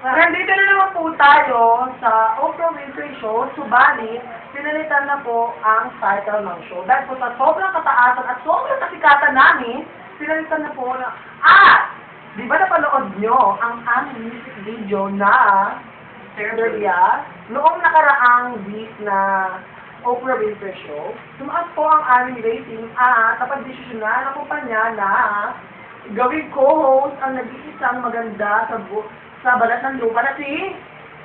Nandito na naman po tayo sa Oprah Winfrey Show, subalit, pinalitan na po ang title ng show. Dahil po sa sobrang kataasan at sobrang kasikatan namin, pinalitan na po na, di ba napanood nyo ang aming music video na Serbia noong nakaraang week na Oprah Winfrey Show? Tumaas po ang aming rating at napagdesisyonan na kumpanya na gawing co-host ang nag-iisang maganda sa balat ng lupa na si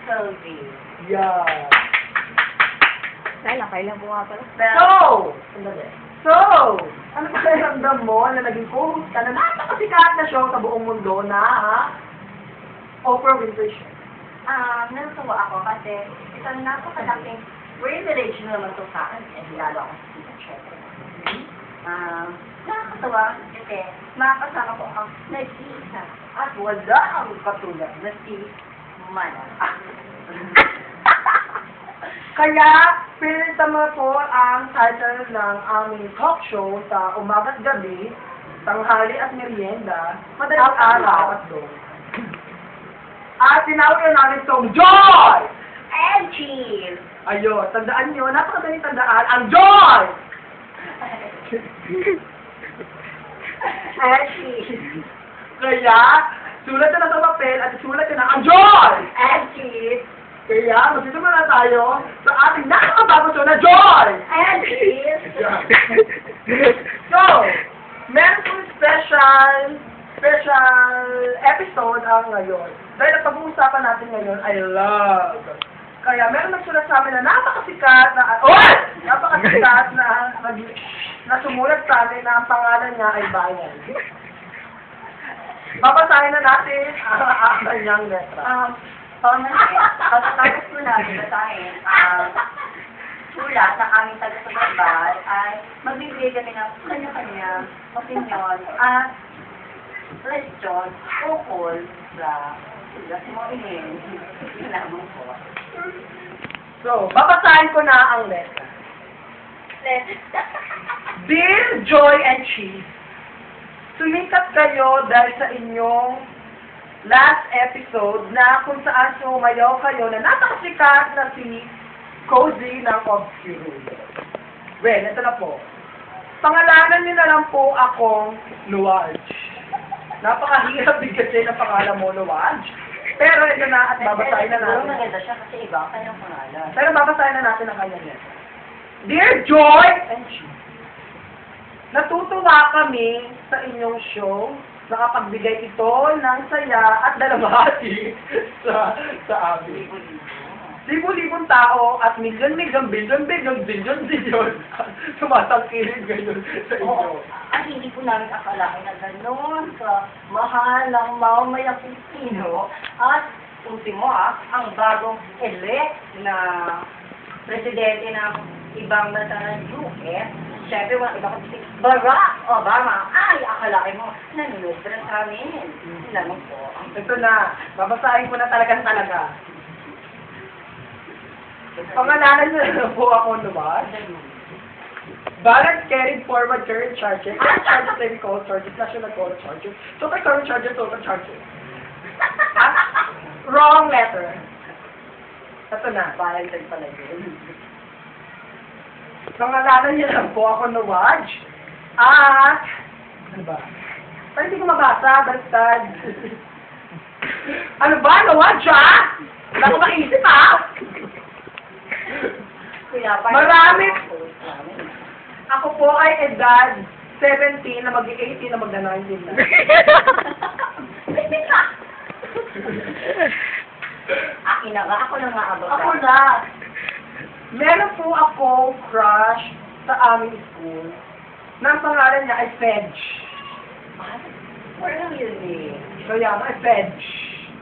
Sylvie. Yeah. Kailan po nga pala? So, ano pa ramdam mo na naging co-host ka na napakasikat na show sa buong mundo na Oprah Winfrey Show? Natutuwa ako kasi ito napakalaking privilege naman ito sa akin. Lalo ako sa sikat, syempre. Nakakatawa kasi makakasama ko ang nag-iisa at wala ang katulad na si Mana. Kaya, pinilitan mo po ang title ng aming talk show sa umaga't gabi, tanghali at merienda, madaling araw at doon. At tinawag na namin itong Joy! And cheese! Ayun, tandaan nyo, napakadaling tandaan, ang Joy! And cheese! Kaya, sulat na sa papel at sulat na ang Joy! And cheese! Kaya, magsisimula na tayo sa ating nakakabagong show na Joy! And cheese! So, meron pong special episode ang ngayon. Dahil ang pag-uusapan natin ngayon ay love. Kaya meron nagsulat sa amin na napakasikat na sumulat sa amin na ang pangalan niya ay Bayan. Babasahin na natin ang kanyang letra. Pagkatapos ko namin basahin sulat ng aming taga-subaybay ay magbibigay kami ng kanya-kanya opinion at question ukol sa simulin. Lamang po. So, babasahin ko na ang letra. Dear Joy and Cheese, sumikat kayo dahil sa inyong last episode na kung saan sumayaw kayo na napakasikat na si Cozy ng Obscure. Well, ito na po. Pangalanan niyo na lang po akong Luwaj. Napakahirap bigyan ng pangalan mo, Luwaj. Pero ito na at babasahin na natin. Maganda siya kasi iba ang kanyang pangalan. Pero babasahin na natin ang kanya niya. Dear Joy and Cheese, natutuwa kami sa inyong show. Nakapagbigay ito ng saya at dalawati sa amin. Libo-libong tao at milyon-milyon, bilyon-bilyon sumatangkilig ngayon sa inyo. Ang hindi po namin akalain na gano'n sa mahal ng mamamayang Pilipino at ultimo ang bagong elect na presidente ng ibang bansa ng US. Siyempre, walang iba kundi si Barack Obama. Ay, akalain mo, nanilubra sa amin. Lamang po. Ito na, babasahin ko na talaga. Pangalanan niyo na po ako lumad. Ballot carried forward current charges, charges, levy code charges, national code charges, total current charges, total charges. Wrong letter. Ito na, baliktad pala yun. Pangalanan niyo na po ako lumad. At, ano ba? Pero hindi ko mabasa, baliktad. Ano ba, lumad siya? Wala ko maisip Marami. Ako po ay edad 17 na mag-18 na mag-19 na. Akin na nga, ako na nga abot. Ako na. Meron po ako crush sa aming school na ang pangalan niya ay Fedge. Really? So yan, ay Fedge.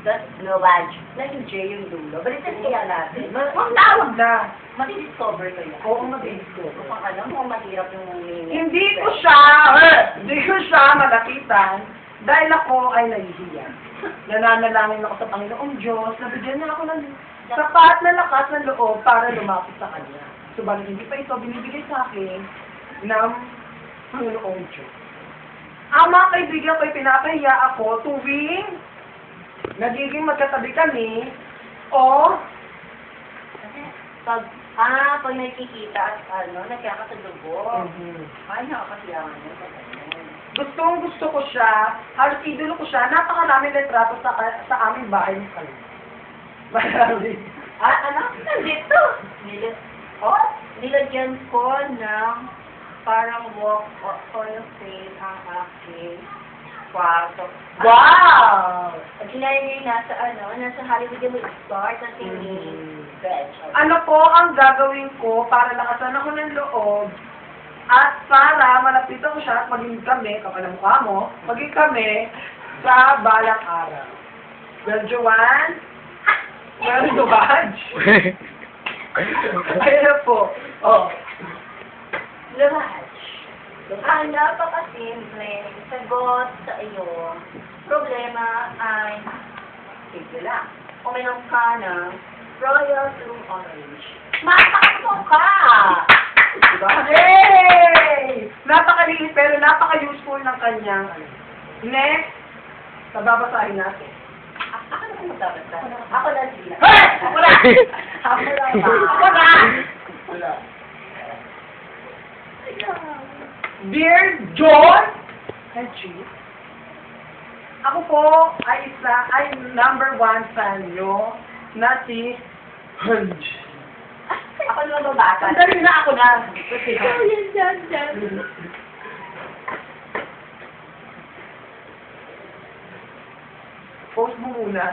That's no badge. Naging J yung dulo. Balikan kaya natin. Huwag na. Mati-discover ko yan. Oo, mag-discover. Kung alam mo, mahirap yung meaning. Hindi ko siya malapitan dahil ako ay nahihiya. Nananalangin ako sa Panginoong Diyos na bigyan niya ako ng sapat na lakas ng loob para lumapit sa Kanya. Subalit hindi pa ito binibigay sa akin ng Panginoong Diyos. Ang mga kaibigan ko'y pinapahiya ako tuwing nagiging magkatabi kami, o Kasi, pag nakikita at nagkakatulubog. Ay, nakakasiyangan yun. Gusto ko siya, halos idolo ko siya, napakaraming litrato sa aming bahay ng kayo. Marami. Nandito. Nilagyan ko ng parang walk for fame ang aking kwarto. Wow! Ginaya niya yung nasa Hollywood yung start sa singing veg. Ano po ang gagawin ko para lakasan ako ng loob at para malapitan ko siya at maging kami, kapal ang mukha mo, maging kami sa balang araw. Well, Joanne? Well, Joanne? Ayun na po. Oh. Lumaj. Ang napakasimple sagot sa iyong problema ay simple lang. Uminom ka ng Royal Blue Orange. Matakas ka! Diba? Hey! Napakaliit pero napaka-useful ng kanyang next, sababasahin natin. Ako na kung magbabasa. Ako na sila. Hey! Ako na! Ako na ba? Ako na! Wala. Dear John and Chief, ako po ay number 1 fan nyo na si Hunch. Ako na magbabasa. Sandali na ako na. Yan. Post mo muna.